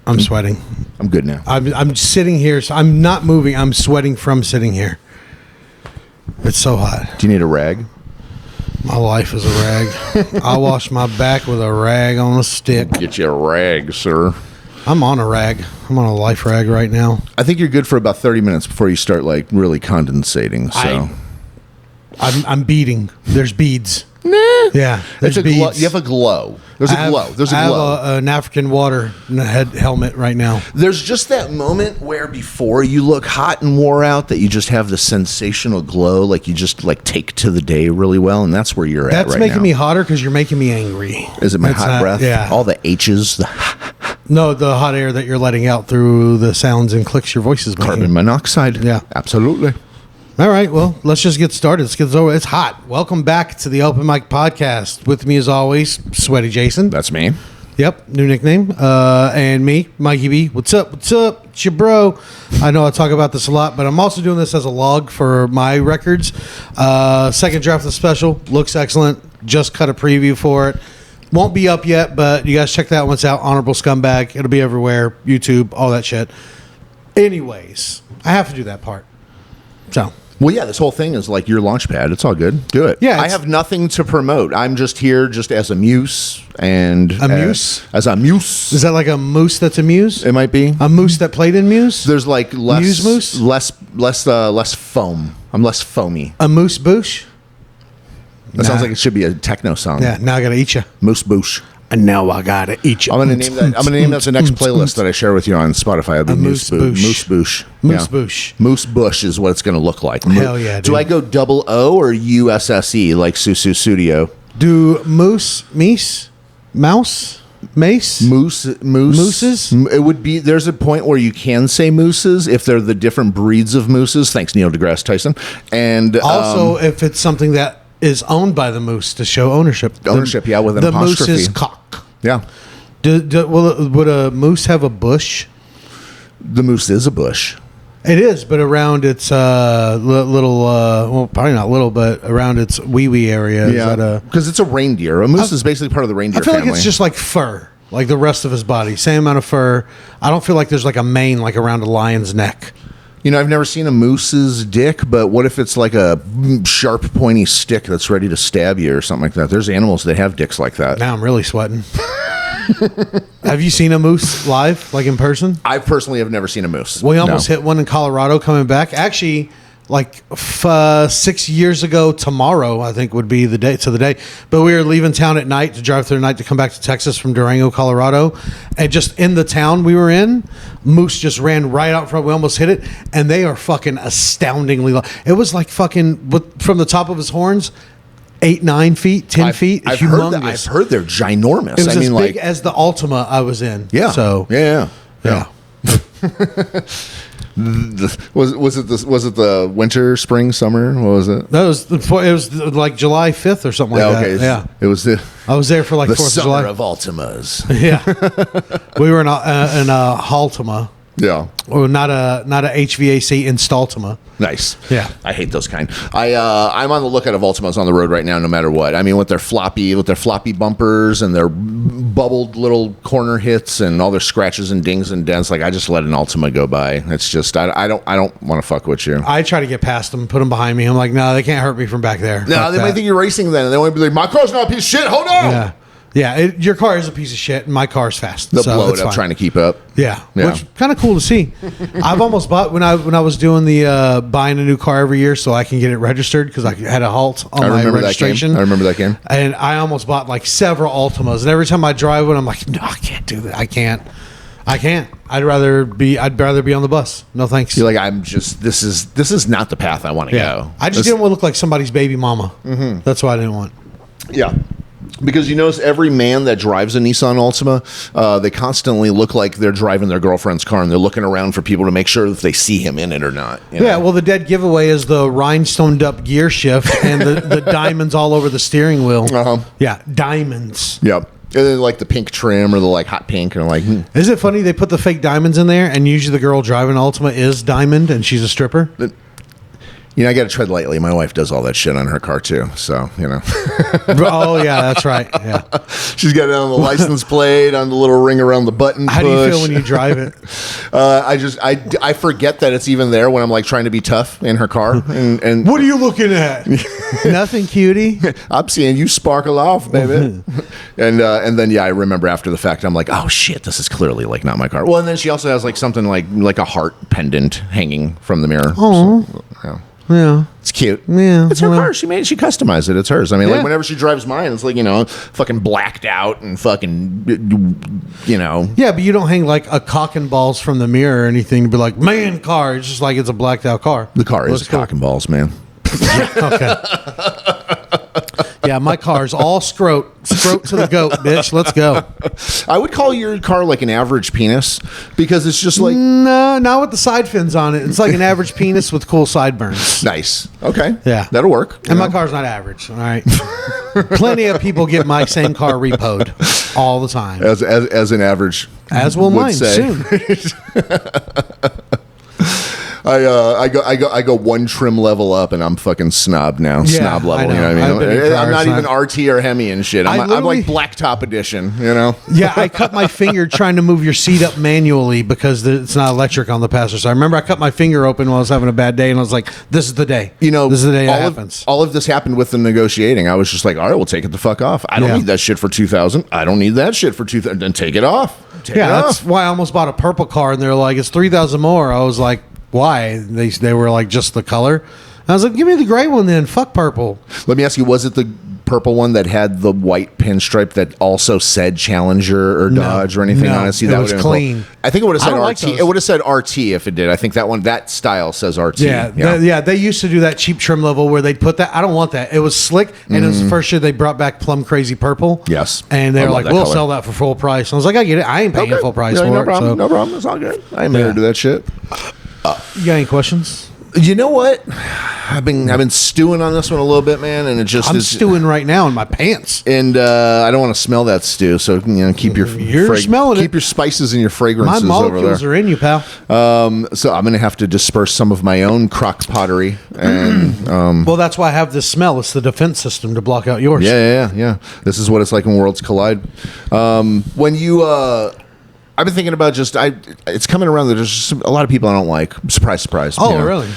I'm sweating. I'm good now. I'm sitting here, so I'm not moving. I'm sweating from sitting here. It's so hot. Do you need a rag? My life is a rag. I wash my back with a rag on a stick. Get you a rag, sir. I'm on a rag. I'm on a life rag right now. I think you're good for about 30 minutes before you start like really condensating. So I'm beading. There's beads. Yeah, there's it's a glow. beads. You have a glow. There's a glow. There's a glow. I have an African water head helmet right now. There's just that moment where before you look hot and wore out that you just have the sensational glow, like you just like take to the day really well, and that's where you're at right now. That's making me hotter because you're making me angry. Is it my hot breath? Yeah. All the H's, No, the hot air that you're letting out through the sounds and clicks your voice is making. carbon monoxide. Yeah. Absolutely. All right, well, let's just get started. Let's get this over. It's hot. Welcome back to the Open Mic Podcast. With me, as always, Sweaty Jason. That's me. Yep, new nickname. And me, Mikey B. What's up? What's up? It's your bro. I know I talk about this a lot, but I'm also doing this as a log for my records. Second draft of the special. Looks excellent. Just cut a preview for it. Won't be up yet, but you guys check that once out. Honorable Scumbag. It'll be everywhere. YouTube, all that shit. Anyways, I have to do that part. So... Well, yeah, this whole thing is like your launch pad. It's all good. Do it. Yeah, I have nothing to promote. I'm just here just as a muse and A muse? As a muse. Is that like a moose that's a muse? It might be. A moose that played in Muse? There's like less Muse moose? less foam. I'm less foamy. A moose boosh? That sounds like it should be a techno song. Yeah, now I gotta eat you. Moose boosh. And now I gotta eat you. I'm gonna name that. I'm gonna name that the next playlist that I share with you on Spotify. It'll be Moose Boosh. Moose Boosh. Moose Boosh. Moose Bush is what it's gonna look like. Hell yeah, Do dude. I go double O or USSE like Susu Studio? Do moose, meese, mouse, mace? Mooses? It would be. There's a point where you can say mooses if they're the different breeds of mooses. Thanks, Neil deGrasse Tyson. And Also, if it's something that is owned by the moose to show ownership. Ownership, yeah, with an the apostrophe. moose's cock. yeah, Would a moose have a bush? the moose is a bush. It is, but around its little, well, probably not little, but around its wee area. Is that a... because it's a reindeer. A moose is basically part of the reindeer I feel family. like it's just like fur, like the rest of his body. Same amount of fur. I don't feel like there's like a mane like around a lion's neck. You know, I've never seen a moose's dick, but what if it's like a sharp, pointy stick that's ready to stab you or something like that? There's animals that have dicks like that. Now I'm really sweating. Have you seen a moose live, like in person? I personally have never seen a moose. We almost hit one in Colorado coming back. Actually, like 6 years ago tomorrow, I think would be the day to the day. But we were leaving town at night to drive through the night to come back to Texas from Durango, Colorado. And just in the town we were in, moose just ran right out front. We almost hit it. And they are fucking astoundingly long. It was like fucking, from the top of his horns, 8, 9 feet, 10 feet. I've humongous. I've heard they're ginormous. It was I mean, as big like, as the Altima I was in. yeah. So, yeah. Was it the winter, spring, summer? What was it? That was it was like July 5th or something like that. Yeah. It was the I was there for like 4th of summer July. of Altimas. Yeah. We were in a Haltima. Yeah. Or not a HVAC Instaltima. Nice. Yeah. I hate those kind. I'm on the lookout of Altimas on the road right now, no matter what. I mean, with their floppy bumpers and their bubbled little corner hits and all their scratches and dings and dents, like I just let an Altima go by. It's just I don't want to fuck with you. I try to get past them, put them behind me. I'm like, no, they can't hurt me from back there. No, Fuck they might that. think you're racing then, and they might be like, my car's not a piece of shit. Hold on. Yeah. Yeah, your car is a piece of shit, and my car's fast. They'll so blow it's it up fine. trying to keep up. Yeah, Yeah. which kind of cool to see. I've almost bought when I was doing the buying a new car every year so I can get it registered because I had a halt on my registration. I remember that game. And I almost bought like several Altimas, and every time I drive one, I'm like, no, I can't do that. I can't. I'd rather be on the bus. No thanks. You're like, this is not the path I want to go. I just didn't want to look like somebody's baby mama. Mm-hmm. That's why I didn't want. Yeah. Because you notice every man that drives a Nissan Altima, they constantly look like they're driving their girlfriend's car, and they're looking around for people to make sure if they see him in it or not. You know? Yeah, well, the dead giveaway is the rhinestoned up gear shift and the diamonds all over the steering wheel. Uh-huh. Yeah, diamonds. Yep. And then like the pink trim or the like hot pink, and like, Is it funny they put the fake diamonds in there, and usually the girl driving Altima is diamond, and she's a stripper? You know, I got to tread lightly. My wife does all that shit on her car too. So, you know. Oh, yeah, that's right. Yeah. She's got it on the license plate, on the little ring around the button push. How do you feel when you drive it? I forget that it's even there when I'm like trying to be tough in her car. And What are you looking at? Nothing, cutie. I'm seeing you sparkle off, baby. and then, yeah, I remember after the fact, I'm like, oh shit, this is clearly like not my car. Well, and then she also has like something like a heart pendant hanging from the mirror. Oh. So, yeah. Yeah. It's cute. Yeah, It's her car. She customized it. It's hers. I mean, Yeah. like whenever she drives mine, it's like, you know, fucking blacked out and fucking, you know. Yeah, but you don't hang like a cock and balls from the mirror or anything to be like, man, car. It's just like it's a blacked out car. The car is Looks cool. cock and balls, man. Okay. Yeah, my car's all scrote to the goat, bitch. Let's go. I would call your car like an average penis because it's just like No, not with the side fins on it. It's like an average penis with cool sideburns. nice. Okay. Yeah. That'll work. you And my know? car's not average. All right. Plenty of people get my same car repoed all the time. As an average, As will would mine say. soon. I go one trim level up and I'm fucking snob now. Yeah, Snob level. I know. You know what I I've been in mean? I'm not cars, even RT or Hemi and shit. I'm literally- like blacktop edition. You know. Yeah, I cut my finger trying to move your seat up manually because it's not electric on the passenger side. I remember I cut my finger open while I was having a bad day, and I was like, "This is the day. You know, this is the day that all happens." all of this happened with the negotiating. I was just like, all right, we'll take it the fuck off. I don't Yeah. need that shit for 2000. I don't need that shit for 2000. Then take it off. Take it Yeah, that's off. why I almost bought a purple car, and they're like, "It's 3,000 more." I was like, "Why?" They were like, "Just the color." I was like, "Give me the gray one then. Fuck purple." Let me ask you, was it the purple one that had the white pinstripe that also said Challenger or Dodge or anything no, on it? See, it that was would've been clean. cool. I think it would have I said don't like RT. those. It would have said RT if it did. I think that style says RT. Yeah, they used to do that cheap trim level where they'd put that. I don't want that. It was slick, and it was the first year they brought back Plum Crazy Purple. Yes. and they I were love like, that "We'll color." sell that for full price." And I was like, "I get it. I ain't paying Okay. full price Yeah, for no it." problem. So. No problem. It's all good. I ain't married to that shit. You got any questions? You know what? I've been stewing on this one a little bit, man, and it just I'm is stewing right now in my pants. And I don't want to smell that stew, so keep your You're smelling keep it. your spices and your My fragrances over molecules there. are in you, pal. So I'm gonna have to disperse some of my own crock pottery, and Well, that's why I have this smell. It's the defense system to block out yours. yeah. This is what it's like when worlds collide. When you, I've been thinking about it's coming around that there's just a lot of people I don't like. Surprise, surprise. Oh, you know? really?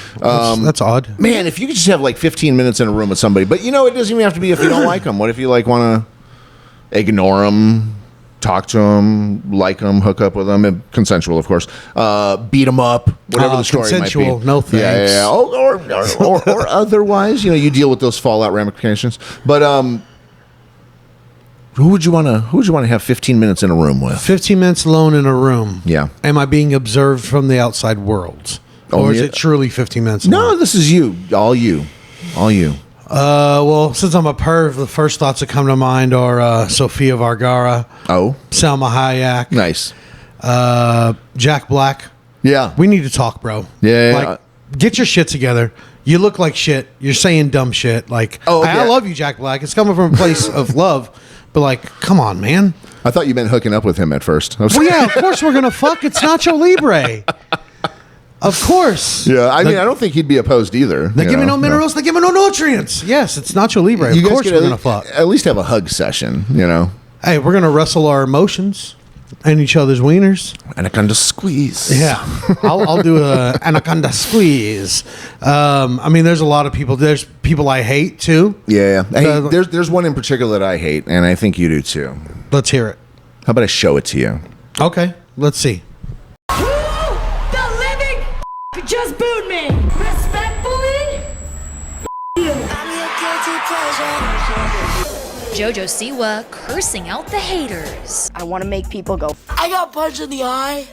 That's odd. Man, if you could just have like 15 minutes in a room with somebody, but it doesn't even have to be if you don't like them. What if you like want to ignore them, talk to them, like them, hook up with them, consensual, of course, beat them up, whatever the story consensual, might be. no thanks. Yeah. Or otherwise, you deal with those fallout ramifications. But who would you want to have 15 minutes in a room with? 15 minutes alone in a room. Yeah. Am I being observed from the outside world? Oh, Or is yeah. it truly 15 minutes No, alone? this is you, all you. Well, since I'm a perv, the first thoughts that come to mind are Sofia Vergara, Oh, Selma Hayek, nice. Jack Black. Yeah. We need to talk, bro. Yeah. Like, get your shit together. You look like shit. You're saying dumb shit. Like, Oh, I yeah. love you, Jack Black. It's coming from a place of love. But, like, come on, man. I thought you meant hooking up with him at first. I was Well, yeah, of course we're going to fuck. It's Nacho Libre. Of course. Yeah, I mean, I don't think he'd be opposed either. They give me no minerals. They give me no nutrients. Yes, it's Nacho Libre. You Of guys course could we're going to fuck. at least have a hug session, Hey, we're going to wrestle our emotions and each other's wieners. Anaconda squeeze. Yeah, I'll do a anaconda squeeze. I mean, there's a lot of people. There's people I hate too. Yeah. Hey, Uh, there's one in particular that I hate, and I think you do too. Let's hear it. How about I show it to you? Okay, let's see. The living just booed me. Respectfully, you. Jojo Siwa cursing out the haters. I want to make people go, I got punched in the eye.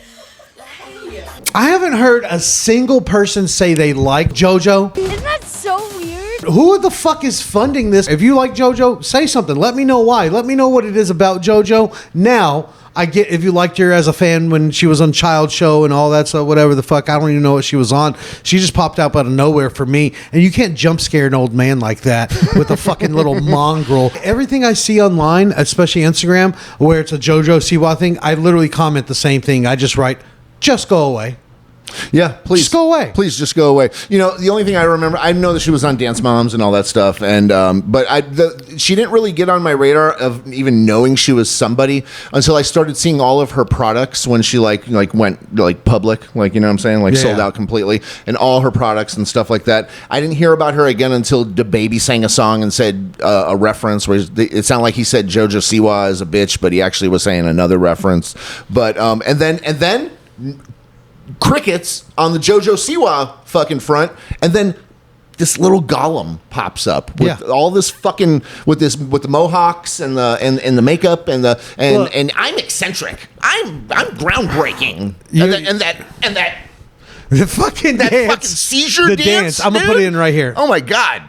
I haven't heard a single person say they like JoJo. Isn't that so weird? Who the fuck is funding this? If you like JoJo, say something. Let me know why. Let me know what it is about JoJo. Now, I get if you liked her as a fan when she was on Child Show and all that stuff, whatever the fuck. I don't even know what she was on. She just popped up out of nowhere for me. And you can't jump scare an old man like that with a fucking little mongrel. Everything I see online, especially Instagram, where it's a JoJo Siwa thing, I literally comment the same thing. I just write, just go away. Yeah, please Just go away. Please just go away. You know, the only thing I remember, I know that she was on Dance Moms and all that stuff, and but she didn't really get on my radar of even knowing she was somebody until I started seeing all of her products when she like went like public, like, you know what I'm saying, like sold out completely, and all her products and stuff like that. I didn't hear about her again until DaBaby sang a song and said a reference where it sounded like he said JoJo Siwa is a bitch, but he actually was saying another reference. But and then. Crickets on the JoJo Siwa fucking front, and then this little golem pops up with all this fucking with the mohawks and the makeup and I'm eccentric. I'm groundbreaking. And that the fucking that dance, fucking seizure the dance. I'm gonna put it in right here. Oh my god.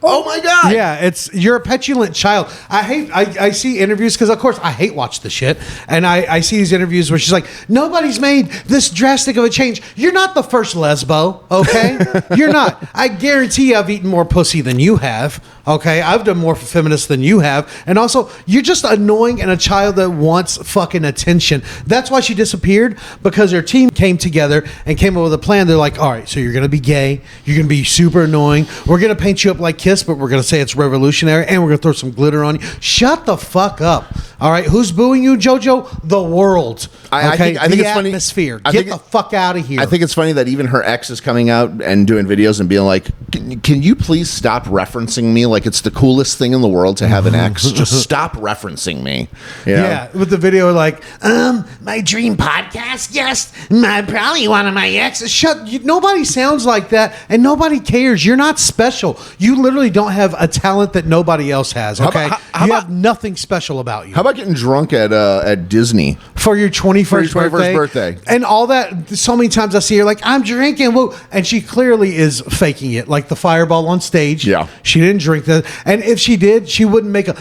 Oh my god! Yeah, you're a petulant child. I see interviews because of course I hate watch the shit, and I see these interviews where she's like, nobody's made this drastic of a change. You're not the first lesbo, okay? You're not. I guarantee I've eaten more pussy than you have. Okay, I've done more for feminists than you have, and also you're just annoying and a child that wants fucking attention. That's why she disappeared, because her team came together and came up with a plan. They're like, all right, so you're gonna be gay, you're gonna be super annoying. We're gonna paint you up like Kiss, but we're gonna say it's revolutionary, and we're gonna throw some glitter on you. Shut the fuck up. All right, who's booing you, JoJo? The world. Okay, I think the it's funny. atmosphere. Get the fuck out of here. I think it's funny that even her ex is coming out and doing videos and being like, can you please stop referencing me like it's the coolest thing in the world to have an ex? Just stop referencing me. You know? Yeah, with the video like, my dream podcast guest, probably one of my exes. Nobody sounds like that, and nobody cares. You're not special. You literally don't have a talent that nobody else has. Okay, you have nothing special about you. How about getting drunk at Disney for your 21st birthday and all that? So many times I see her like, I'm drinking, whoa, and she clearly is faking it, like the fireball on stage. Yeah, she didn't drink that, and if she did, she wouldn't make a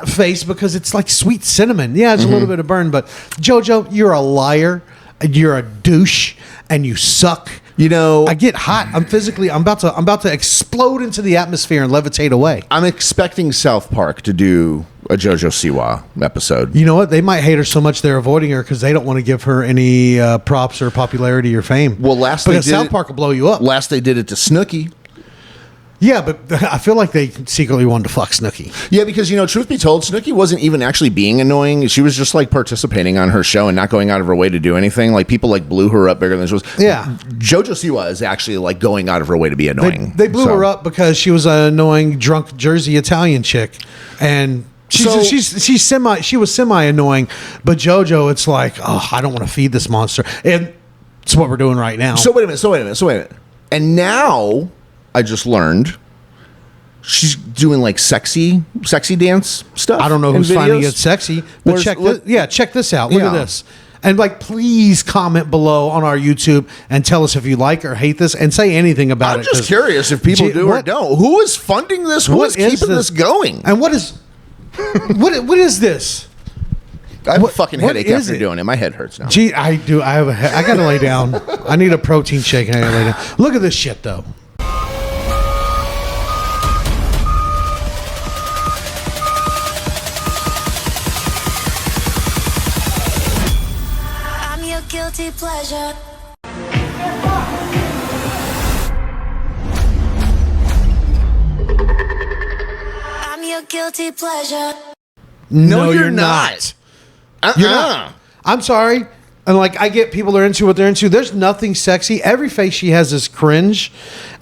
face because it's like sweet cinnamon. Yeah, it's a little bit of burn, but JoJo, you're a liar, you're a douche, and you suck. You know, I get hot. I'm about to explode into the atmosphere and levitate away. I'm expecting South Park to do a JoJo Siwa episode. You know what? They might hate her so much they're avoiding her because they don't want to give her any props or popularity or fame. Well, South Park will blow you up. Last they did it to Snooki. Yeah, but I feel like they secretly wanted to fuck Snooki. Yeah, because, you know, truth be told, Snooki wasn't even actually being annoying. She was just like participating on her show and not going out of her way to do anything. Like people like blew her up bigger than she was. Yeah. JoJo Siwa is actually like going out of her way to be annoying. They blew her up because she was an annoying drunk Jersey Italian chick. And she was semi annoying, but JoJo, it's like, oh, I don't want to feed this monster. And it's what we're doing right now. So wait a minute. And now I just learned she's doing like sexy dance stuff. I don't know who's finding it sexy, but check this out. Look at this. And like, please comment below on our YouTube and tell us if you like or hate this, and say anything about it. I'm just curious if people do or don't. Who is funding this? Who is keeping this going? And what is this? I have a fucking headache after doing it. My head hurts now. Gee, I do. I gotta lay down. I need a protein shake. And I gotta lay down. Look at this shit though. Guilty pleasure. I'm your guilty pleasure. No, you're not. You're not. I'm sorry. And like, I get people are into what they're into. There's nothing sexy. Every face she has is cringe.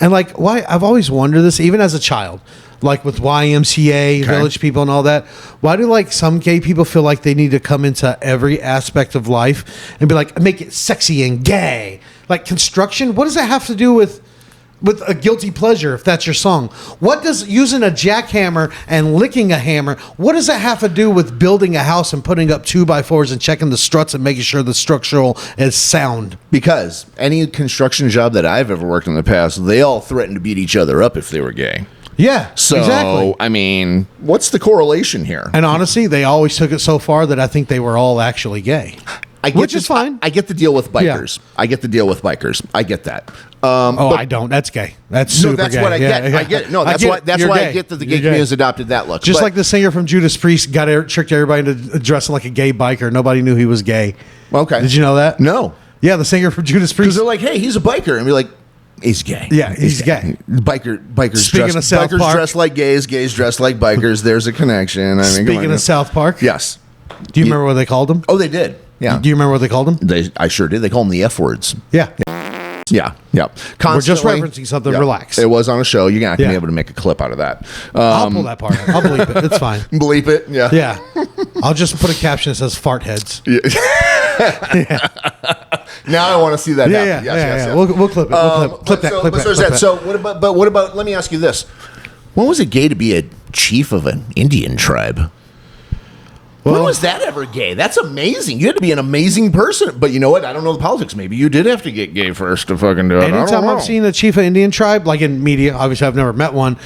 And like, why? I've always wondered this, even as a child. Like with YMCA, Village People and all that. Why do like some gay people feel like they need to come into every aspect of life and be like, make it sexy and gay? Like construction, what does that have to do with a guilty pleasure if that's your song? What does using a jackhammer and licking a hammer, what does that have to do with building a house and putting up 2x4s and checking the struts and making sure the structural is sound? Because any construction job that I've ever worked in the past, they all threatened to beat each other up if they were gay. Yeah, so, exactly. I mean, what's the correlation here? And honestly, they always took it so far that I think they were all actually gay. Which is fine. I get the deal with bikers. Yeah. I get that. I don't. That's gay. That's super gay. That's what I get. Yeah. I get it. No, that's why I get that the gay community has adopted that look. Just like the singer from Judas Priest tricked everybody into dressing like a gay biker. Nobody knew he was gay. Okay. Did you know that? No. Yeah, the singer from Judas Because Priest. they're like, hey, he's a biker. And be like, he's gay. Yeah, he's gay. Bikers Speaking dress, of South bikers Park. dress like gays dress like bikers. There's a connection. I mean, come Speaking on. of South Park, Yes. do you remember what they called him? Oh, they did. Yeah. Do you remember what they called him? I sure did. They call them the F words. Yeah. Yeah. We're just Constantly- referencing something. Yeah. Relax. It was on a show. You're not going to Yeah. be able to make a clip out of that. I'll pull that part out. I'll believe it. It's fine. Bleep it. Yeah. Yeah. I'll just put a caption that says fart heads. Now I want to see that Yeah, happen. yeah, Yes, yeah, yes, yeah. yes. We'll clip it. We'll clip that. So, Clip but that. so, is Clip that. that. So what about? Let me ask you this: when was it gay to be a chief of an Indian tribe? When was that ever gay? That's amazing. You had to be an amazing person. But you know what? I don't know the politics. Maybe you did have to get gay first to fucking do it. I don't Anytime know. I've seen a chief of Indian tribe, like in media, obviously I've never met one.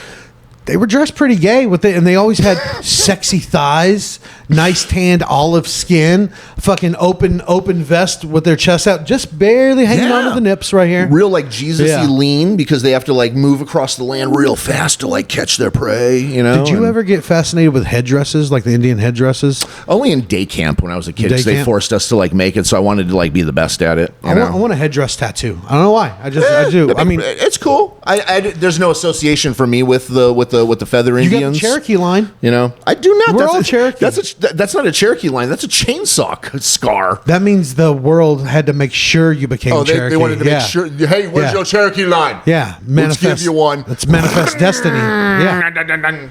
They were dressed pretty gay with it, and they always had sexy thighs, nice tanned olive skin, fucking open vest with their chest out, just barely hanging on to the nips right here. Real like Jesus-y Yeah. lean because they have to like move across the land real fast to like catch their prey, you know? Did you And ever get fascinated with headdresses, like the Indian headdresses? only in day camp when I was a kid Day because they camp? forced us to like make it, so I wanted to like be the best at it. You I want a headdress tattoo. I don't know why. I do. I mean, it's cool. There's no association for me with the feather you Indians. got the Cherokee line. You know, I do not. We're That's all a, Cherokee. That's not a Cherokee line. That's a chainsaw scar. That means the world had to make sure you became Oh, Cherokee. they wanted to make sure. Hey, where's Yeah. your Cherokee line? Yeah, Let's give you one. Let's manifest destiny. Yeah.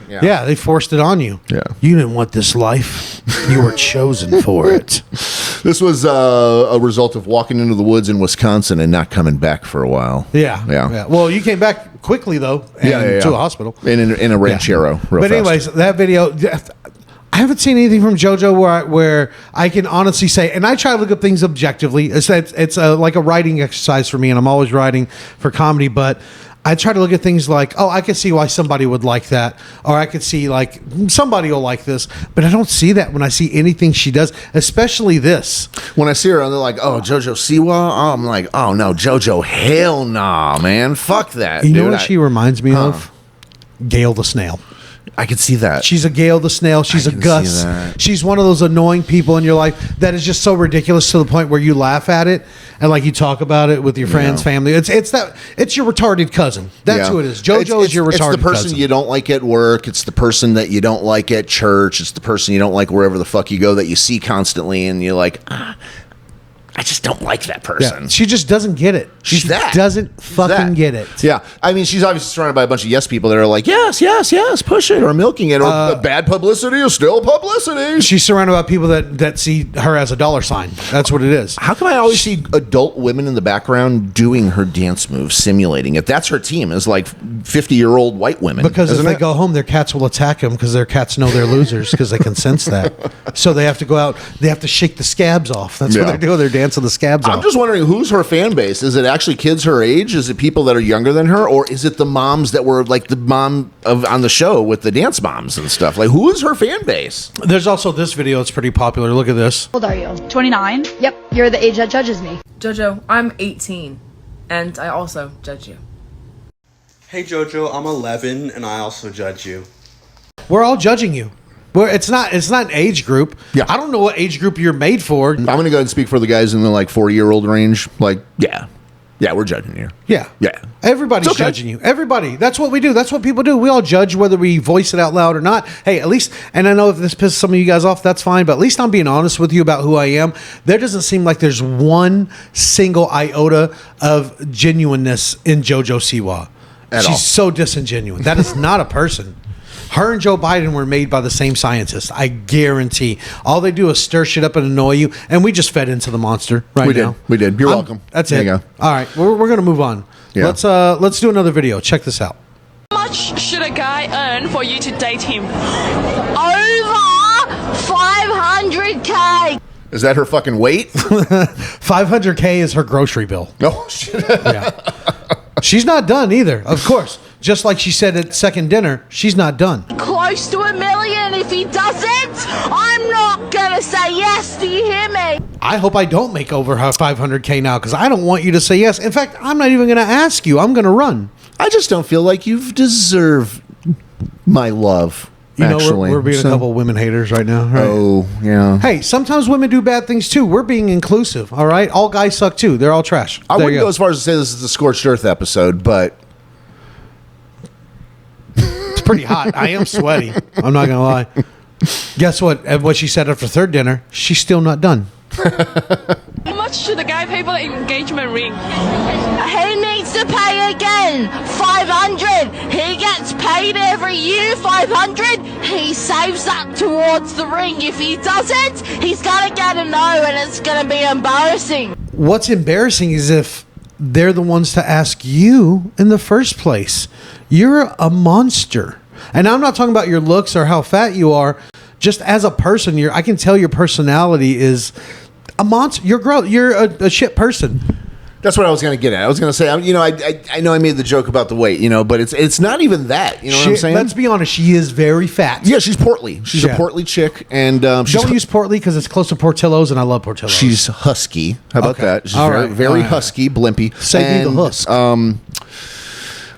Yeah. Yeah, they forced it on you. Yeah. You didn't want this life. You were chosen for it. This was a result of walking into the woods in Wisconsin and not coming back for a while. Yeah. Well, you came back quickly though, and to a hospital. in a ranchero. Real But fast. anyways, that video, I haven't seen anything from JoJo where I can honestly say, and I try to look up things objectively. It's like a writing exercise for me, and I'm always writing for comedy, but I try to look at things like, oh, I could see why somebody would like that, or I could see like somebody will like this, but I don't see that when I see anything she does, especially this. When I see her, and they're like, "Oh, JoJo Siwa," I'm like, "Oh no, JoJo, hell nah, man, fuck that." You know dude. what she reminds me of? Gail the Snail. I could see that. She's a Gail the Snail. She's a can see Gus. that. She's one of those annoying people in your life that is just so ridiculous to the point where you laugh at it and like you talk about it with your friends, family. It's your retarded cousin. That's Yeah. who it is. JoJo is your retarded It's the person cousin. you don't like at work. It's the person that you don't like at church. It's the person you don't like wherever the fuck you go that you see constantly, and you're like, I just don't like that person. Yeah. She just doesn't get it. She's She that. doesn't She's fucking that. get it. Yeah. I mean, she's obviously surrounded by a bunch of yes people that are like, yes, push it, or milking it, or bad publicity is still publicity. She's surrounded by people that see her as a dollar sign. That's what it is. How come I always see adult women in the background doing her dance moves, simulating it? That's her team, is like 50-year-old white women. Because if isn't they it? go home, their cats will attack them because their cats know they're losers because they can sense that. So they have to go out. They have to shake the scabs off. That's what Yeah. they're doing. They're dancing the scabs off. I'm just wondering who's her fan base. Is it actually kids her age? Is it people that are younger than her, or is it the moms that were like the mom on the show with the dance moms and stuff? Like, who is her fan base? There's also this video. It's pretty popular. Look at this. How old are you? 29. Yep, you're the age that judges me. Jojo, I'm 18, and I also judge you. Hey Jojo, I'm 11 and I also judge you. We're all judging you. It's not an age group. Yeah. I don't know what age group you're made for. I'm going to go ahead and speak for the guys in the like 40-year-old range. Like, yeah, we're judging you. Yeah. Yeah. Everybody's It's okay. judging you. Everybody. That's what we do. That's what people do. We all judge whether we voice it out loud or not. Hey, at least, and I know if this pisses some of you guys off, that's fine, but at least I'm being honest with you about who I am. There doesn't seem like there's one single iota of genuineness in JoJo Siwa. At She's all. so disingenuous. That is not a person. Her and Joe Biden were made by the same scientist. I guarantee. All they do is stir shit up and annoy you, and we just fed into the monster right We did. now. We did. You're welcome. That's There it. you go. All right, we're gonna move on. Yeah. Let's do another video. Check this out. How much should a guy earn for you to date him? Over 500K. Is that her fucking weight? 500K is her grocery bill. No shit. Yeah. She's not done either, of course. Just like she said at second dinner, she's not done. Close to $1 million. If he doesn't, I'm not gonna say yes. Do you hear me? I hope I don't make over her 500K now because I don't want you to say yes. In fact, I'm not even going to ask you. I'm going to run. I just don't feel like you've deserved my love. You know, actually. we're being So- a couple women haters right now. Right? Oh, yeah. Hey, sometimes women do bad things too. We're being inclusive, all right? All guys suck too. They're all trash. I There wouldn't you go as far as to say this is the Scorched Earth episode, but It's pretty hot. I am sweaty. I'm not going to lie. Guess what? What she said after third dinner, she's still not done. How much should the guy pay for the engagement ring? He needs to pay again. 500. He gets paid every year. 500. He saves that towards the ring. If he doesn't, he's gonna get a no, and it's gonna be embarrassing. What's embarrassing is if they're the ones to ask you in the first place. You're a monster. And I'm not talking about your looks or how fat you are. Just as a person, I can tell your personality is a monster. You're gross. You're a shit person. that's what I was going to get at. I was going to say, I know I made the joke about the weight, but it's not even that. You know what I'm saying? Let's be honest. She is very fat. Yeah, she's portly. She's a portly chick, and she's Don't use Portly because it's close to Portillo's, and I love Portillo's. she's husky. How about Okay. that? She's All very, right. very All right. husky, blimpy. Save me the husk.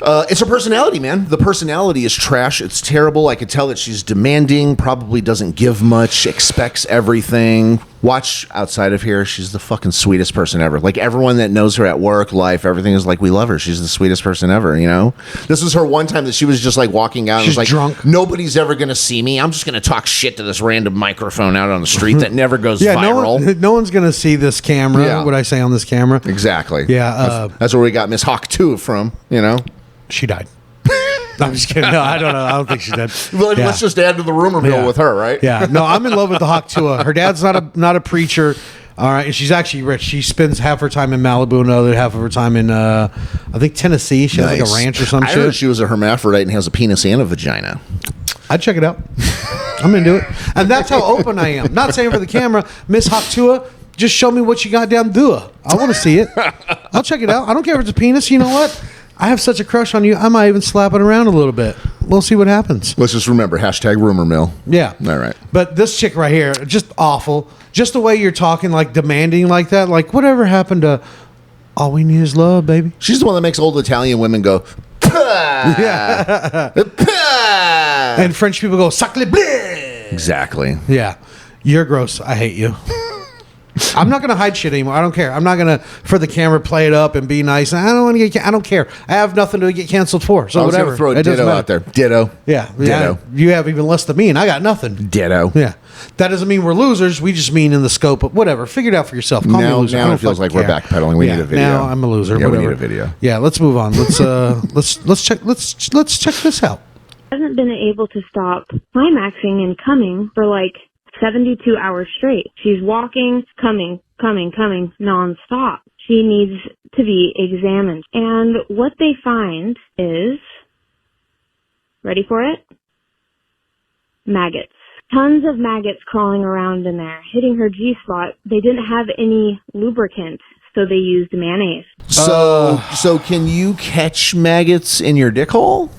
It's her personality, man. The personality is trash. It's terrible. I could tell that she's demanding, probably doesn't give much, expects everything. Watch outside of here. She's the fucking sweetest person ever. Like everyone that knows her at work, life, everything is like, we love her. She's the sweetest person ever, This was her one time that she was just like walking out and She's was like, drunk. nobody's ever going to see me. I'm just going to talk shit to this random microphone out on the street that never goes yeah, viral. no one's going to see this camera, Yeah. what I say on this camera. Exactly. Yeah, That's where we got Miss Hawk 2 from, She died. No, I'm just kidding. No, I don't know. I don't think she did. Well, Yeah. let's just add to the rumor mill Yeah. with her, right? Yeah. No, I'm in love with the Hawk Tua. Her dad's not a preacher. All right, and she's actually rich. She spends half her time in Malibu and the other half of her time in, I think, Tennessee. She has like a ranch or some I shit. heard she was a hermaphrodite and has a penis and a vagina. I'd check it out. I'm into it. And that's how open I am. Not saying for the camera, Miss Hawk Tua, just show me what you got down there. I want to see it. I'll check it out. I don't care if it's a penis. You know what? I have such a crush on you. I might even slap it around a little bit. We'll see what happens. Let's just remember, #rumor mill. Yeah. All right. But this chick right here, just awful. Just the way you're talking, like demanding like that. Like, whatever happened to all we need is love, baby? She's the one that makes old Italian women go, "Pah! Yeah. Pah!" And French people go, sacre bleu. Exactly. Yeah. You're gross. I hate you. I'm not going to hide shit anymore. I don't care. I'm not going to, for the camera, play it up and be nice. I don't want to get, I don't care. I have nothing to get canceled for. So I was whatever. going to throw a It doesn't ditto matter. out there. Ditto. Yeah. Ditto. You have even less than me, and I got nothing. Ditto. Yeah. That doesn't mean we're losers. We just mean in the scope of whatever. Figure it out for yourself. Call me a Now loser. I it don't feels fucking like we're care. backpedaling. We need a video. Now I'm a loser. Yeah, we whatever. need a video. Yeah. Let's move on. Let's check this out. Hasn't been able to stop climaxing and coming for like 72 hours straight. She's walking, coming nonstop. She needs to be examined. And what they find is, ready for it? Maggots. Tons of maggots crawling around in there, hitting her G-spot. They didn't have any lubricant, so they used mayonnaise. So can you catch maggots in your dick hole?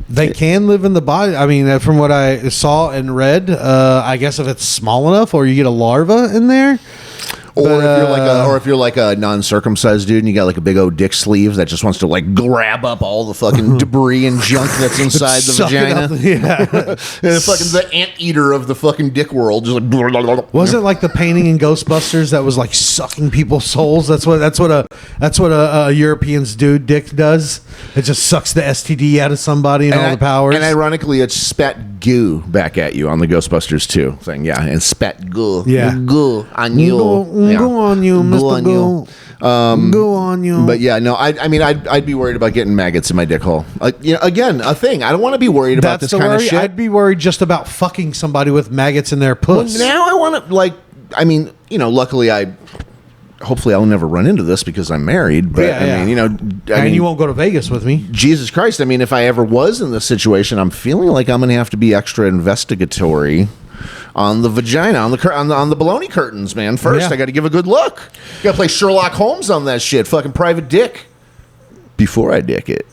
They can live in the body. I mean, from what I saw and read, I guess if it's small enough, or you get a larva in there, Or if you're like a non-circumcised dude and you got like a big old dick sleeve that just wants to like grab up all the fucking debris and junk that's inside the Suck it vagina. up. Yeah. And fucking the anteater of the fucking dick world, just like Wasn't it like the painting in Ghostbusters that was like sucking people's souls? That's what a European's dude dick does. It just sucks the STD out of somebody and all the powers. And ironically, it spat goo back at you on the Ghostbusters 2 thing. Yeah, and spat goo. Yeah. Goo on you. Yeah. Go on you, Goo Mr. on Go. Go on you. But yeah, no, I mean, I'd be worried about getting maggots in my dick hole. Again, a thing. I don't want to be worried about That's this the kind worry. of shit. I'd be worried just about fucking somebody with maggots in their puss. Well, now I want to, luckily hopefully I'll never run into this because I'm married, but Yeah, yeah. and you won't go to Vegas with me. Jesus Christ. I mean, if I ever was in this situation, I'm feeling like I'm going to have to be extra investigatory on the vagina, on the baloney curtains, man. First, Yeah. I got to give a good look. Got to play Sherlock Holmes on that shit. Fucking private dick before I dick it.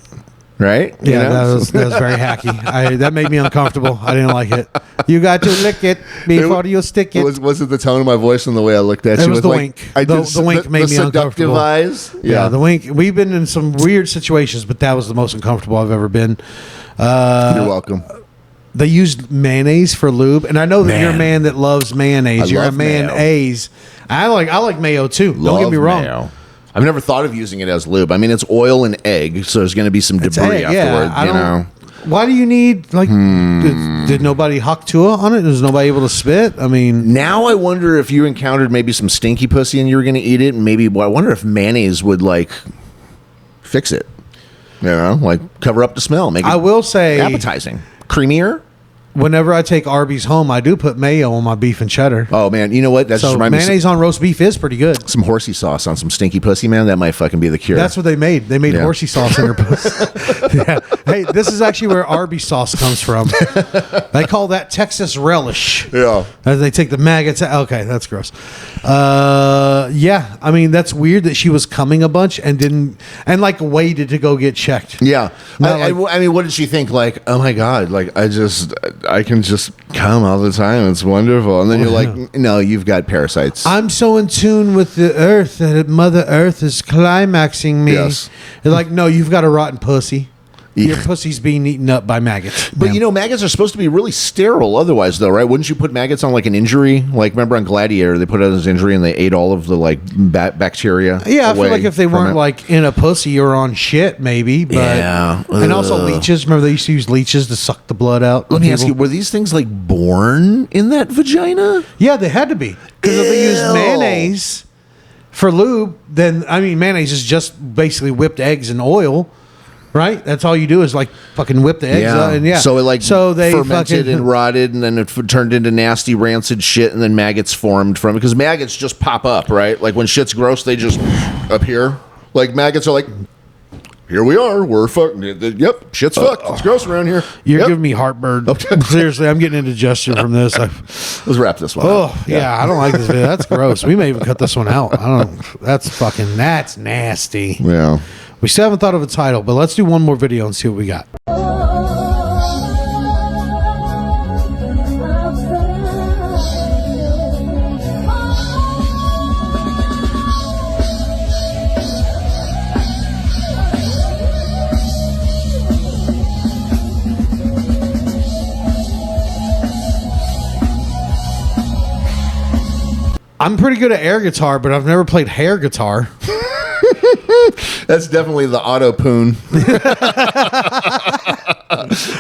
Right? Yeah, that was very hacky. That made me uncomfortable. I didn't like it. You got to lick it before you stick it. Was it the tone of my voice and the way I looked at you? It was the like, wink. I The did wink made me seductive uncomfortable. eyes. Yeah, the wink. We've been in some weird situations, but that was the most uncomfortable I've ever been. You're welcome. they used mayonnaise for lube, and I know that you're a man that loves mayonnaise. You're a love mayo. mayonnaise. I like mayo too. Don't get me Love wrong. mayo. I've never thought of using it as lube. I mean, it's oil and egg, so there's going to be some debris afterward. I You know. Why do you need like? Did nobody haktua on it? Was nobody able to spit? I mean, Now I wonder if you encountered maybe some stinky pussy and you were going to eat it, and maybe I wonder if mayonnaise would like fix it. You know, like cover up the smell, make it I will say, appetizing, creamier. whenever I take Arby's home, I do put mayo on my beef and cheddar. Oh man, you know what? That's So just remind me of mayonnaise on roast beef is pretty good. some horsey sauce on some stinky pussy, man. That might fucking be the cure. That's what they made. They made Yeah. horsey sauce in their pussy. Yeah. Hey, this is actually where Arby's sauce comes from. They call that Texas relish. Yeah. As they take the maggots out. Okay, that's gross. Yeah, I mean that's weird that she was coming a bunch and like waited to go get checked. Yeah. No, I mean, what did she think? Like, oh my God, like I can just come all the time. It's wonderful. And then you're like, no, you've got parasites. I'm so in tune with the earth that Mother Earth is climaxing me. Yes. They're like, no, you've got a rotten pussy. Your Yeah. pussy's being eaten up by maggots. But you know, maggots are supposed to be really sterile otherwise, though, right? Wouldn't you put maggots on like an injury? Like, remember on Gladiator, they put it on his injury and they ate all of the like bacteria. Yeah, I feel away like if they from weren't it. like in a pussy or on shit, maybe. But, Yeah. and also Ugh. leeches. Remember they used to use leeches to suck the blood out. Let of me ask you, people? were these things like born in that vagina? Yeah, they had to be because if they used Ew. mayonnaise for lube, then I mean mayonnaise is just basically whipped eggs and oil. Right, that's all you do is like fucking whip the eggs out, and So it like they fermented fucking and rotted, and then it turned into nasty, rancid shit, and then maggots formed from it because maggots just pop up, right? Like when shit's gross, they just appear. Like maggots are like, here we are, we're fucking. Yep, shit's fucked. It's gross around here. You're Yep. giving me heartburn. Seriously, I'm getting indigestion from this. Let's wrap this one. Oh up. yeah, I don't like this video. That's gross. We may even cut this one out. I don't. That's nasty. Yeah. We still haven't thought of a title, but let's do one more video and see what we got. I'm pretty good at air guitar, but I've never played hair guitar. That's definitely the auto poon.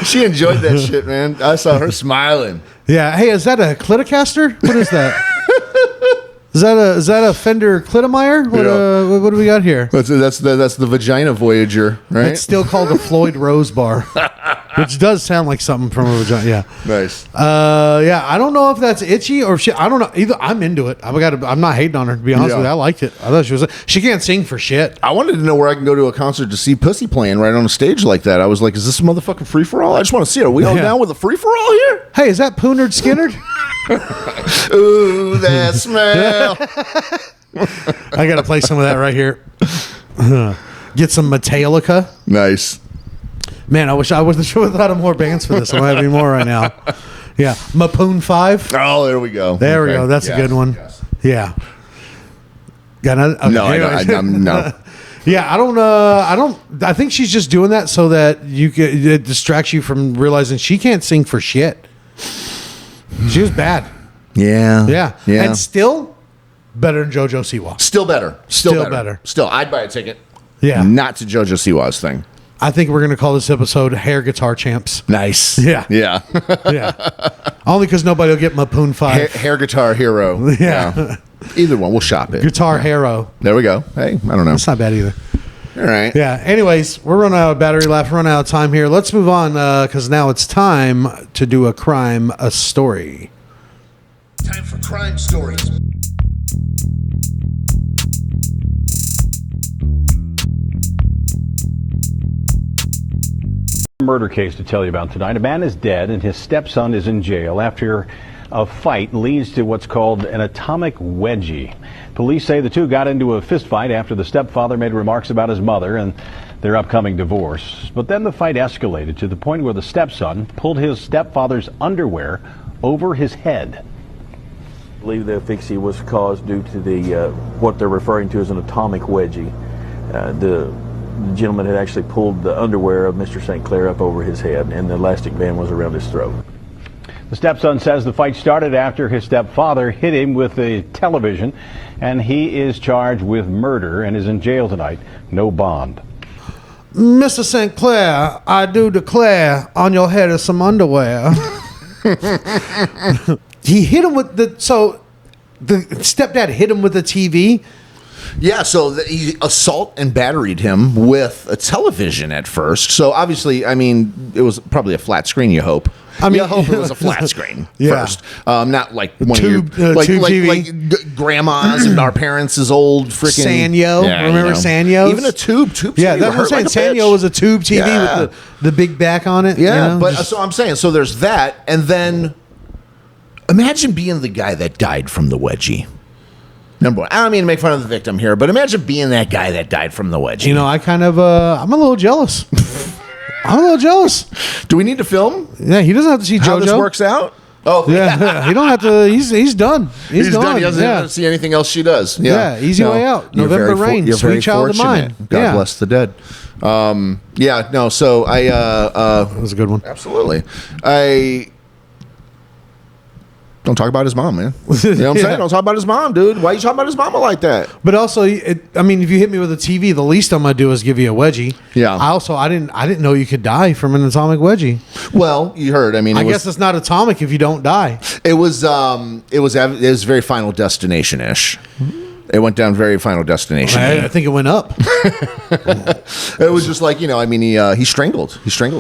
She enjoyed that shit, man. I saw her smiling. Yeah. Hey, is that a Cliticaster? What is that? Is that a Fender Clitomeyer? What do we got here? That's the vagina Voyager, right? It's still called a Floyd Rose bar, which does sound like something from a vagina. Yeah. Nice. Yeah. I don't know if that's itchy or shit. I don't know. Either I'm into it. I'm not hating on her, to be honest Yeah. with you. I liked it. I thought she can't sing for shit. I wanted to know where I can go to a concert to see Pussy playing right on a stage like that. I was like, is this a motherfucking free for all? I just want to see it. Are we all Yeah. down with a free for all here? Hey, is that Poonard Skinnerd? Ooh, that smell. I got to play some of that right here. Get some Metallica. Nice. Man, I wish I wasn't sure without more bands for this. I don't have any more right now. Yeah. Mapoon 5. Oh, there we go. There we Okay. go. That's Yes, a good one. yes. Yeah. Got another? Okay, No, anyways. I'm no. Yeah, I think she's just doing that so that it distracts you from realizing she can't sing for shit. She was bad. Yeah. Yeah. Yeah. And still better than JoJo Siwa. Still better. Still better. Still, I'd buy a ticket. Yeah. Not to JoJo Siwa's thing. I think we're going to call this episode Hair Guitar Champs. Nice. Yeah. Yeah. Yeah. Only because nobody will get Mapoon 5. Hair guitar hero. Yeah. Either one. We'll shop it. Guitar Hero. There we go. Hey, I don't know. That's not bad either. All right. Yeah. Anyways, we're running out of battery life. We're running out of time here. Let's move on because now it's time to do a story. Time for crime stories. Murder case to tell you about tonight. A man is dead and his stepson is in jail after a fight leads to what's called an atomic wedgie. Police say the two got into a fist fight after the stepfather made remarks about his mother and their upcoming divorce. But then the fight escalated to the point where the stepson pulled his stepfather's underwear over his head. I believe the asphyxia was caused due to the what they're referring to as an atomic wedgie. The the gentleman had actually pulled the underwear of Mr. St. Clair up over his head, and the elastic band was around his throat. The stepson says the fight started after his stepfather hit him with a television, and he is charged with murder and is in jail tonight. No bond. Mr. St. Clair, I do declare on your head is some underwear. He hit him with the stepdad hit him with the TV. Yeah, so he assault and batteried him with a television at first. So obviously, I mean, it was probably a flat screen. You hope. You hope it was a flat screen first, not like one tube, of your like TV. like grandma's and our parents' old freaking Sanyo. Remember Sanyo? Even a tube TV. Yeah, that's what I'm saying. Sanyo was a tube TV with the big back on it. Yeah, you know? but so I'm saying, so there's that, and then imagine being the guy that died from the wedgie. Number one, I don't mean to make fun of the victim here, but imagine being that guy that died from the wedgie. You know, I kind of, I'm a little jealous. I'm a little jealous. Do we need to film? Yeah, he doesn't have to see how JoJo. this works out. Oh, yeah. He don't have to. He's done. He's gone. Done. He doesn't have to see anything else she does. Yeah, easy way out. November rain. You're Sweet very child of mine. God bless the dead. Yeah, no. So that was a good one. Absolutely. Don't talk about his mom, man. You know what I'm saying? Don't talk about his mom, dude. Why are you talking about his mama like that? But also, I mean, if you hit me with a TV, the least I'm gonna do is give you a wedgie. Yeah. I didn't know you could die from an atomic wedgie. Well, you heard. I mean, I guess it's not atomic if you don't die. It was very Final Destination-ish. It went down very Final Destination. I think it went up. It was just like, I mean, he strangled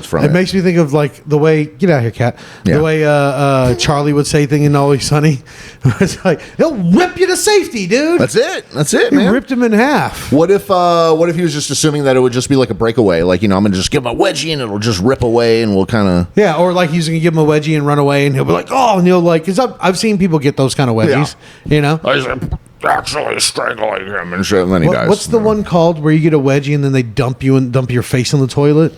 from it. It makes me think of like the way, get out of here, cat. Yeah. The way Charlie would say thing in Always Sunny. It's like, he'll whip you to safety, dude. That's it, He man. ripped him in half. What if he was just assuming that it would just be like a breakaway? Like, I'm going to just give him a wedgie and it'll just rip away and we'll kind of... Yeah, or like he's going to give him a wedgie and run away and he'll be like, oh, and he'll like, because I've seen people get those kind of wedgies, you know? Actually strangling him and shit, and then he dies. What's the one called where you get a wedgie and then they dump your face in the toilet?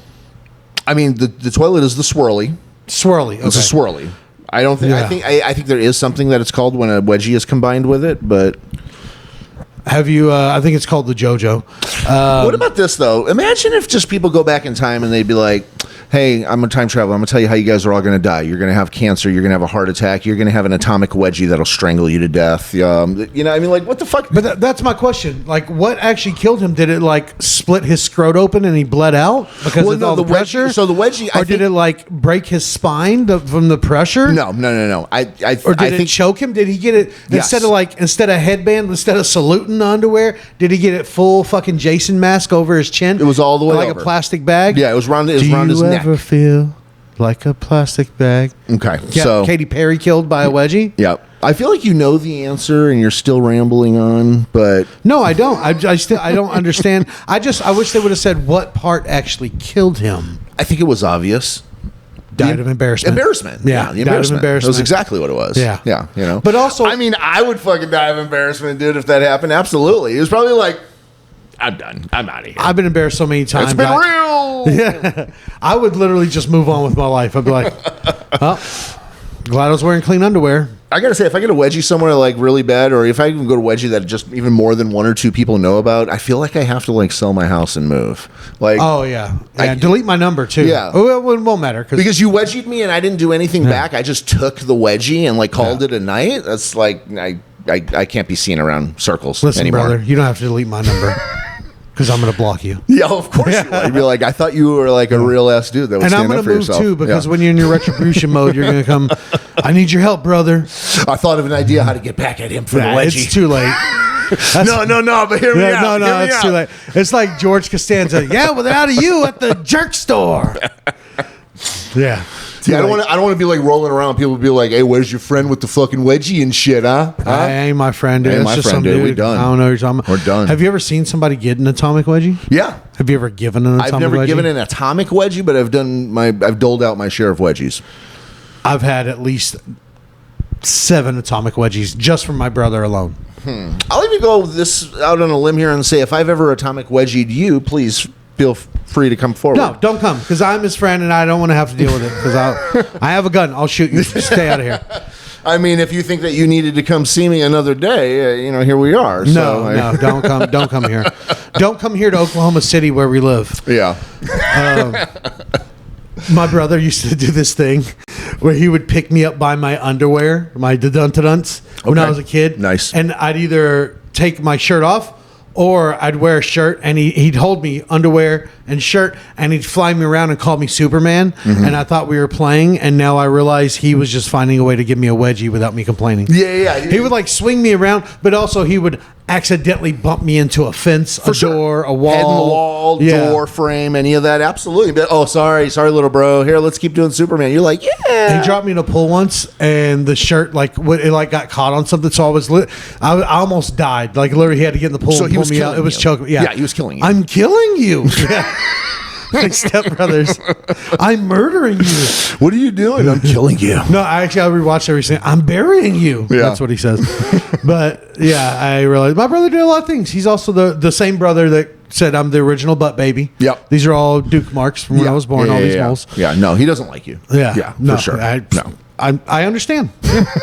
I mean, the toilet is the swirly. Swirly. Okay. It's a swirly. I don't think. Yeah. I think there is something that it's called when a wedgie is combined with it, but. Have you? I think it's called the JoJo. What about this though? Imagine if just people go back in time and they'd be like, "Hey, I'm a time traveler. I'm gonna tell you how you guys are all gonna die. You're gonna have cancer. You're gonna have a heart attack. You're gonna have an atomic wedgie that'll strangle you to death." I mean, like, what the fuck? But that's my question. Like, what actually killed him? Did it like split his scrot open and he bled out because of all the pressure? So the wedgie, or did it like break his spine from the pressure? No. Or did it choke him? Did he get it instead of headband, instead of saluting the underwear? Did he get it full fucking Jason mask over his chin? It was all the way like over. A plastic bag. Yeah, it was around his neck. Do you ever feel like a plastic bag? Okay, yeah, so Katy Perry killed by a wedgie. Yeah, I feel like you know the answer and you're still rambling on, but no, I don't. I don't understand. I wish they would have said what part actually killed him. I think it was obvious. Died of embarrassment. Yeah, the embarrassment. That was exactly what it was. Yeah. But also, I mean, I would fucking die of embarrassment, dude, if that happened. Absolutely. It was probably like, I'm done. I'm out of here. I've been embarrassed so many times. It's been real. Yeah. I would literally just move on with my life. I'd be like, well, glad I was wearing clean underwear. I gotta say, if I get a wedgie somewhere like really bad, or if I even go to wedgie that just even more than one or two people know about, I feel like I have to like sell my house and move. Like, oh yeah, delete my number too. Yeah, it won't matter because you wedgied me and I didn't do anything back. I just took the wedgie and like called it a night. That's like I can't be seen around circles anymore. Brother, you don't have to delete my number. Because I'm going to block you. Yeah, of course you will. You'd be like, I thought you were like a real ass dude that would stand up for yourself. And I'm going to move too, because when you're in your retribution mode, you're going to come, I need your help, brother. I thought of an idea how to get back at him for the wedgie. It's too late. No, but hear me out. No, it's too late. It's like George Costanza. Yeah, without you at the jerk store. Yeah. See, I don't want to be like rolling around. People be like, "Hey, where's your friend with the fucking wedgie and shit, huh?" I ain't my friend, dude. Ain't my friend, dude. We done. I don't know what you're talking about. We're done. Have you ever seen somebody get an atomic wedgie? Yeah. Have you ever given an atomic wedgie? I've never given an atomic wedgie, but I've doled out my share of wedgies. I've had at least 7 atomic wedgies just from my brother alone. I'll even go this out on a limb here and say, if I've ever atomic wedgied you, please feel free to come forward. No, don't come, because I'm his friend and I don't want to have to deal with it, because I have a gun. I'll shoot you. Stay out of here. I mean, if you think that you needed to come see me another day, here we are. No, don't come here. Don't come here to Oklahoma City where we live. Yeah. My brother used to do this thing where he would pick me up by my underwear, my dun-dun-dunts, when I Okay. was a kid. Nice. And I'd either take my shirt off or I'd wear a shirt and he'd hold me underwear and shirt and he'd fly me around and call me Superman. Mm-hmm. And I thought we were playing, and now I realize he was just finding a way to give me a wedgie without me complaining. Yeah. He would like swing me around, but also he would accidentally bump me into a fence, a door, a wall. Head in the wall, Yeah. door frame, any of that. Absolutely. But, sorry, little bro. Here, let's keep doing Superman. You're like, yeah. He dropped me in a pool once, and the shirt got caught on something, so I was I almost died. Like literally, he had to get in the pool. So and he pull was me out. killing It was you. choking. Yeah, Yeah, he was killing you. I'm killing you. Yeah. My stepbrothers. I'm murdering you. What are you doing? I'm killing you. No, I rewatched everything. I'm burying you. Yeah. That's what he says. But yeah, I realized my brother did a lot of things. He's also the same brother that said I'm the original butt baby. Yep. These are all Duke marks from when I was born. All these moles. Yeah, no, he doesn't like you. Yeah, for sure. I understand.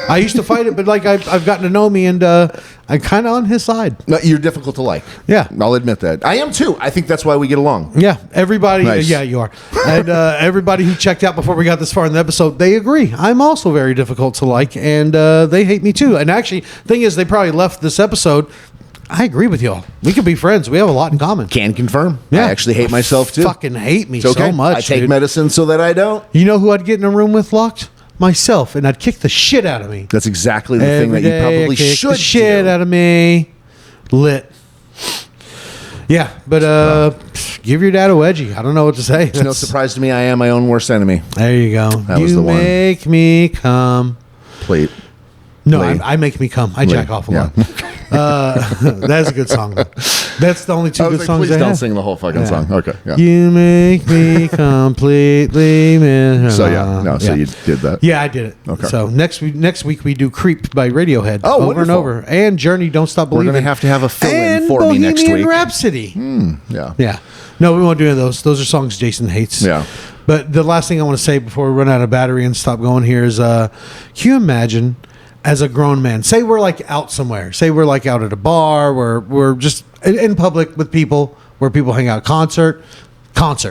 I used to fight it, but like I've gotten to know me, and I'm kind of on his side. No, you're difficult to like. Yeah. I'll admit that. I am too. I think that's why we get along. Yeah, everybody. Nice. Yeah, you are, and everybody who checked out before we got this far in the episode, they agree. I'm also very difficult to like, and they hate me too. And actually, thing is, they probably left this episode. I agree with y'all. We can be friends. We have a lot in common. Can confirm. Yeah. I actually hate myself too. Fucking hate me It's okay. so much. I take dude. medicine so that I don't. You know who I'd get in a room with locked? Myself, and I'd kick the shit out of me. That's exactly the thing Every that you day probably I kick should the shit do. out of me. Lit. Yeah, but give your dad a wedgie. I don't know what to say. It's no surprise to me. I am my own worst enemy. There you go. That you was the one. make me come. Plate. No, Late. I make me come. I jack off a lot. That's a good song. Though. That's the only two I was good like, songs please I don't have. sing the whole fucking Yeah. song. Okay. Yeah. You make me completely miserable. So yeah, no. So you did that. Yeah, I did it. Okay. So next week we do "Creep" by Radiohead Oh, over and wonderful. over, and "Journey Don't Stop We're Believing." gonna have to have a fill-in and for me next Bohemian week. Rhapsody. Yeah. Yeah. No, we won't do any of those. Those are songs Jason hates. Yeah. But the last thing I want to say before we run out of battery and stop going here is, can you imagine as a grown man, say we're like out somewhere, say we're like out at a bar, where we're just in public with people, where people hang out, concert,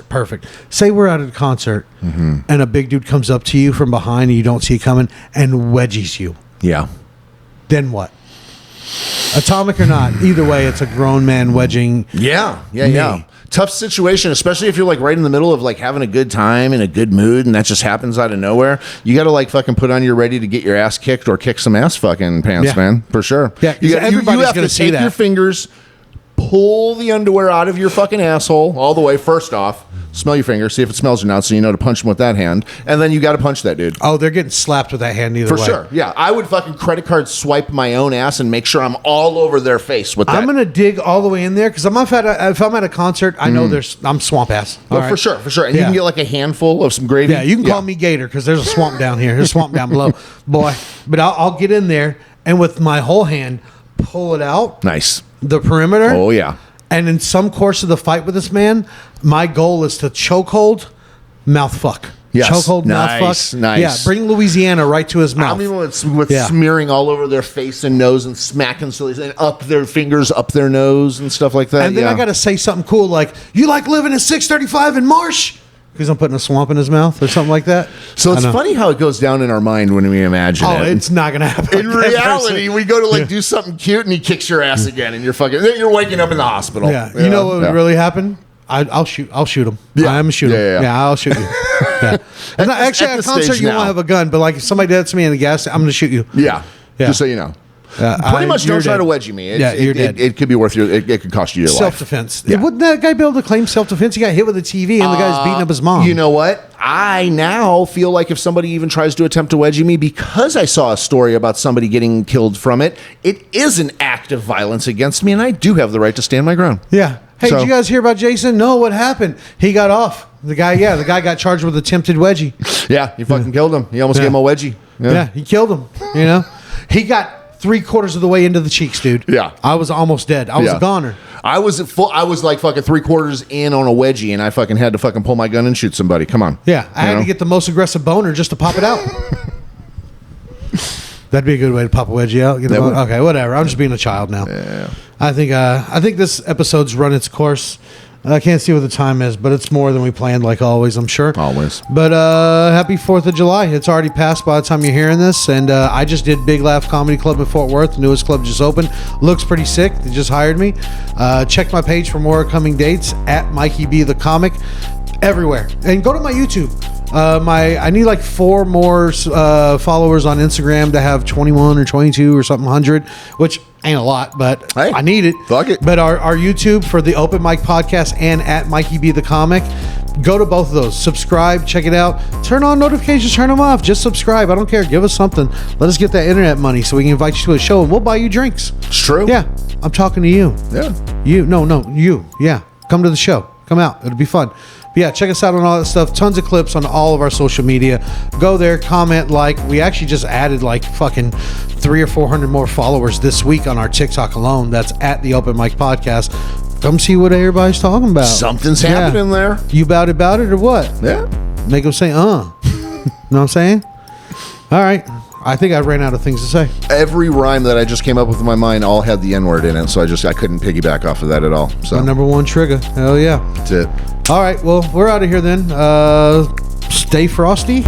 perfect. Say we're out at a concert and a big dude comes up to you from behind and you don't see it coming and wedgies you. Yeah. Then what? Atomic or not, either way, it's a grown man wedging. Yeah. me. Tough situation, especially if you're like right in the middle of like having a good time and a good mood, and that just happens out of nowhere. You got to like fucking put on your ready to get your ass kicked or kick some ass fucking pants, Yeah. man, for sure. Yeah, 'cause you got everybody's you have gonna to see take that. your fingers, pull the underwear out of your fucking asshole all the way. First off, smell your finger, see if it smells or not, so you know to punch him with that hand, and then you got to punch that dude. Oh, they're getting slapped with that hand either For way. sure, yeah. I would fucking credit card swipe my own ass and make sure I'm all over their face with that. I'm gonna dig all the way in there because if I'm at a concert, I know I'm swamp ass. Oh, All right? for sure. And you Yeah. can get like a handful of some gravy. Yeah, you can call me Gator because there's a swamp down here. There's a swamp down below, boy. But I'll get in there and with my whole hand pull it out Nice. the perimeter. Oh yeah. And in some course of the fight with this man, my goal is to chokehold, mouth fuck. Yes. Chokehold, Nice, mouth fuck. nice. Yeah, bring Louisiana right to his I mouth. mean, with Yeah. smearing all over their face and nose and smacking sillies and up their fingers, up their nose and stuff like that. And then yeah. I got to say something cool like, "You like living in 635 in Marsh?" Because I'm putting a swamp in his mouth or something like that. So it's I know. funny how it goes down in our mind when we imagine Oh, it. it's not going to happen. in like that, reality, person. we go to like do something cute and he kicks your ass again, and you're fucking. Then you're waking up in the hospital. Yeah, you know what Yeah. would really happen? I'll shoot him. Yeah. I'm a shooter. Yeah, yeah. I'll shoot you. Yeah. It's not- actually, at at a this concert, stage you now. won't have a gun, but like if somebody did that to me in the gas, I'm going to shoot you. Yeah. Yeah. Just so you know. Yeah, Pretty much you're don't try dead. to wedgie me. Yeah, you're dead. It could be worth your. It could cost you your life. Self-defense. Yeah. Wouldn't that guy be able to claim self-defense? He got hit with a TV and the guy's beating up his mom. You know what? I now feel like if somebody even tries to attempt to wedgie me because I saw a story about somebody getting killed from it, it is an act of violence against me, and I do have the right to stand my ground. Yeah. Hey, So- did you guys hear about Jason? No, what happened? He got off. The guy got charged with attempted wedgie. Yeah, you fucking killed him. You almost Yeah. gave him a wedgie. Yeah, he killed him. You know, he got 3/4 of the way into the cheeks, dude. Yeah. I was almost dead. I was Yeah. a goner. I was like fucking 3/4 in on a wedgie, and I fucking had to fucking pull my gun and shoot somebody. Come on. Yeah, I You had know? to get the most aggressive boner just to pop it out. That'd be a good way to pop a wedgie out. Get a That bone. would. Okay, whatever. I'm just being a child now. Yeah. I think this episode's run its course. I can't see what the time is, but it's more than we planned, like always, I'm sure. Always. But happy 4th of July. It's already passed by the time you're hearing this. And I just did Big Laugh Comedy Club in Fort Worth. The newest club just opened. Looks pretty sick. They just hired me. Check my page for more coming dates at Mikey B the Comic. Everywhere. And go to my YouTube. I need like 4 more followers on Instagram to have 21 or 22 or something 100, which ain't a lot, but Hey, I need it. fuck it. But our YouTube for the Open Mic Podcast and at Mikey B the Comic, go to both of those. Subscribe, check it out. Turn on notifications, turn them off. Just subscribe. I don't care. Give us something. Let us get that internet money so we can invite you to a show and we'll buy you drinks. It's true. Yeah, I'm talking to you. Yeah. You. Yeah, come to the show. Come out. It'll be fun. But yeah, check us out on all that stuff. Tons of clips on all of our social media. Go there, comment, like. We actually just added like fucking 300 or 400 more followers this week on our TikTok alone. That's at the Open Mic Podcast. Come see what everybody's talking about. Something's happening there. You about it or what? Yeah. Make them say, You know what I'm saying? All right. I think I ran out of things to say. Every rhyme that I just came up with in my mind all had the N-word in it, so I couldn't piggyback off of that at all. So My number one trigger. Hell yeah. that's it. All right. Well, we're out of here then. Stay frosty.